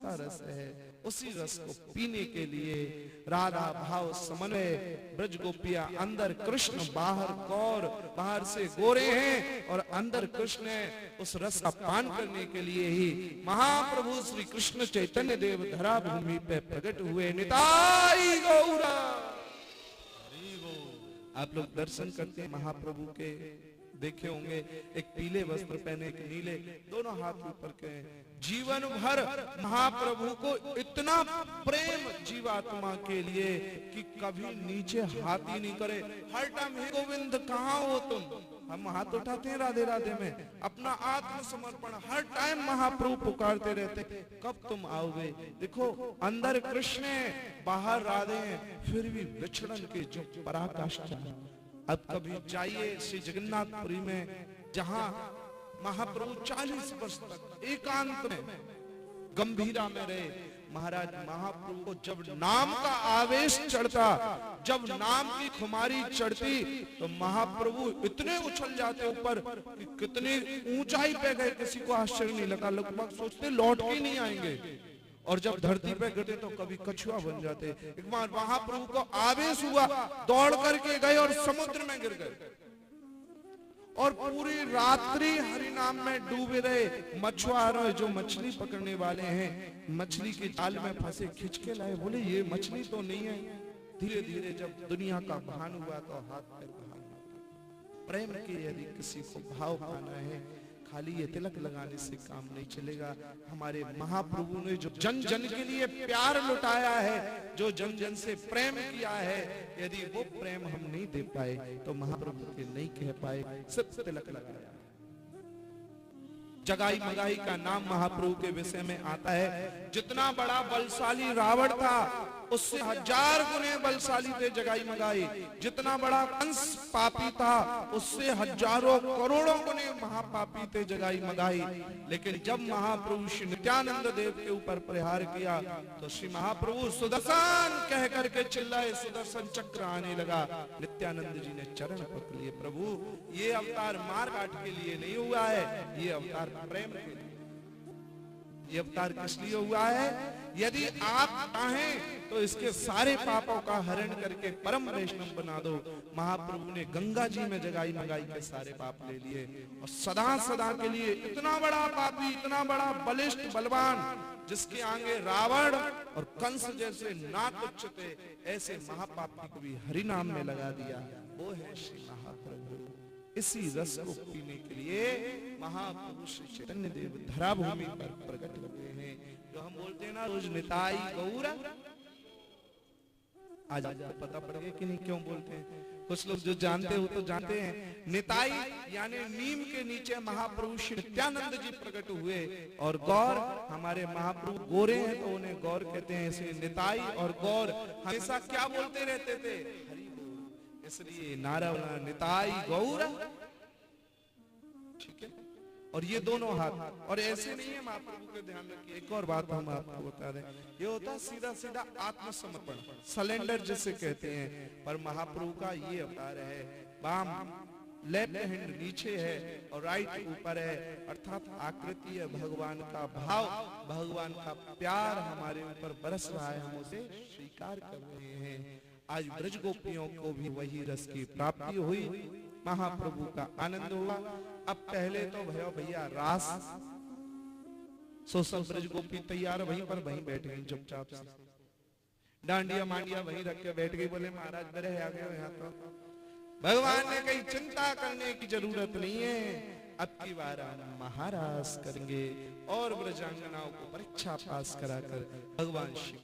रस है, उसी रस को पीने के लिए राधा भाव समन्वय ब्रज गोपिया अंदर कृष्ण बाहर गौर, बाहर से गोरे हैं और अंदर कृष्ण है। उस रस का पान करने के लिए ही महाप्रभु श्री कृष्ण चैतन्य देव धरा भूमि पे प्रकट हुए। निताई गौरा। आप लोग दर्शन करते हैं महाप्रभु के, देखे होंगे, एक पीले वस्त्र पहने, एक नीले, दोनों हाथ ऊपर के। जीवन भर महाप्रभु को इतना प्रेम जीवात्मा के लिए कि कभी नीचे हाथ ही नहीं करे। हर टाइम हे गोविंद कहाँ हो तुम। हम हाथ उठाते हैं राधे राधे में, अपना आत्मसमर्पण हर टाइम महाप्रभु पुकारते रहते, कब तुम आओगे। देखो अंदर कृष्ण है, बाहर राधे हैं, फिर भी विछड़न के जो पराकाष्ठा। अब कभी जाइए श्री जगन्नाथपुरी में, जहां महाप्रभु 40 वर्ष तक एकांत में गंभीरा में रहे। महाराज महाप्रभु को जब नाम का आवेश चढ़ता, जब नाम की खुमारी चढ़ती, तो महाप्रभु इतने उछल जाते ऊपर कि कितनी ऊंचाई पे गए किसी को आश्चर्य नहीं लगा। लोग सोचते लौट के नहीं आएंगे, और जब धरती पे गिरते तो कभी कछुआ बन जाते। एक बार महाप्रभु को आवेश हुआ, दौड़ करके गए और समुद्र में गिर गए और पूरी रात्रि हरि नाम में डूबे रहे। मछुआरों जो मछली पकड़ने वाले हैं, मछली के जाल में फंसे, खिंच के लाए, बोले ये मछली तो नहीं है। धीरे धीरे जब दुनिया का भान हुआ तो हाथ पैर भान। प्रेम के यदि किसी को भाव पाना है, खाली ये तिलक लगाने से काम नहीं चलेगा। हमारे महाप्रभु ने जो जन जन के लिए प्यार लुटाया है, जो जन जन से प्रेम किया है, यदि वो प्रेम हम नहीं दे पाए तो महाप्रभु के नहीं कह पाए। सिर्फ तिलक लगाया। जगाई मगाई का नाम महाप्रभु के विषय में आता है। जितना बड़ा बलशाली रावण था, उससे 1000 गुने बलशाली थे जगाई मगाई। जितना बड़ा कंस पापी था, उससे हजारों करोड़ों गुने महापापी थे जगाई मगाई। लेकिन जब महाप्रभु श्री नित्यानंद देव के ऊपर प्रहार किया तो श्री महाप्रभु सुदर्शन कह करके चिल्लाए, सुदर्शन चक्र आने लगा। नित्यानंद जी ने चरण पकड़ लिए, प्रभु ये अवतार मार काट के लिए नहीं हुआ है, ये अवतार प्रेम के लिए। ये अवतार किस लिए हुआ है? यदि आप चाहें तो इसके सारे पापों का हरण करके परम वैष्णव बना दो। महाप्रभु ने गंगा जी में जगाई मगाई के सारे पाप ले लिए और सदा सदा के लिए इतना बड़ा पापी, इतना बड़ा बलिष्ठ बलवान, जिसके आगे रावण और कंस जैसे ना तुच्छ थे, ऐसे महापापी को भी हरि नाम में लगा दिया। वो है श्री महाप्रभु। इसी रस को पीने के लिए महाप्रभु श्री चैतन्य देव धरा भूमि पर प्रकट हुए हैं। जो हम बोलते हैं ना रोज निताई गौरा, आज आपको पता पड़ गया कि नहीं क्यों बोलते हैं? कुछ लोग जो जानते हो तो जानते हैं। निताई यानी नीम के नीचे महाप्रभु श्री नित्यानंद जी प्रकट हुए, और गौर, हमारे महाप्रभु गोरे हैं तो उन्हें गौर कहते हैं। इसे निताई और गौर हमेशा क्या बोलते रहते थे? हरि बोल। इसलिए नारायण निताई गौरा, ठीक है। और ये दोनों हाथ, और ऐसे नहीं है महाप्रभु के, ध्यान रखिए। एक और बात हम आपको बता दें, ये होता है सीधा सीधा आत्मसमर्पण, सलेंडर जिसे कहते हैं। पर महाप्रभु का ये अवतार है, बाम लेफ्ट हैंड नीचे है और राइट ऊपर है, अर्थात आकृति है भगवान का भाव, भगवान का प्यार हमारे ऊपर बरस रहा है, हम उसे स्वीकार कर रहे हैं। आज ब्रज गोपियों को भी वही रस की प्राप्ति हुई, महाप्रभु का आनंद हुआ। अब पहले तो भैया रास, सो सब ब्रज गोपी तैयार, वहीं पर वहीं बैठ गई चुपचाप से, डांडिया मांडिया वहीं रख के बैठ गई। बोले महाराज मेरे आ गए यहाँ तो। भगवान ने कहीं चिंता करने की जरूरत नहीं है, अब की बार हम महारास करेंगे और ब्रजांगनाओं को परीक्षा पास कराकर भगवान शिव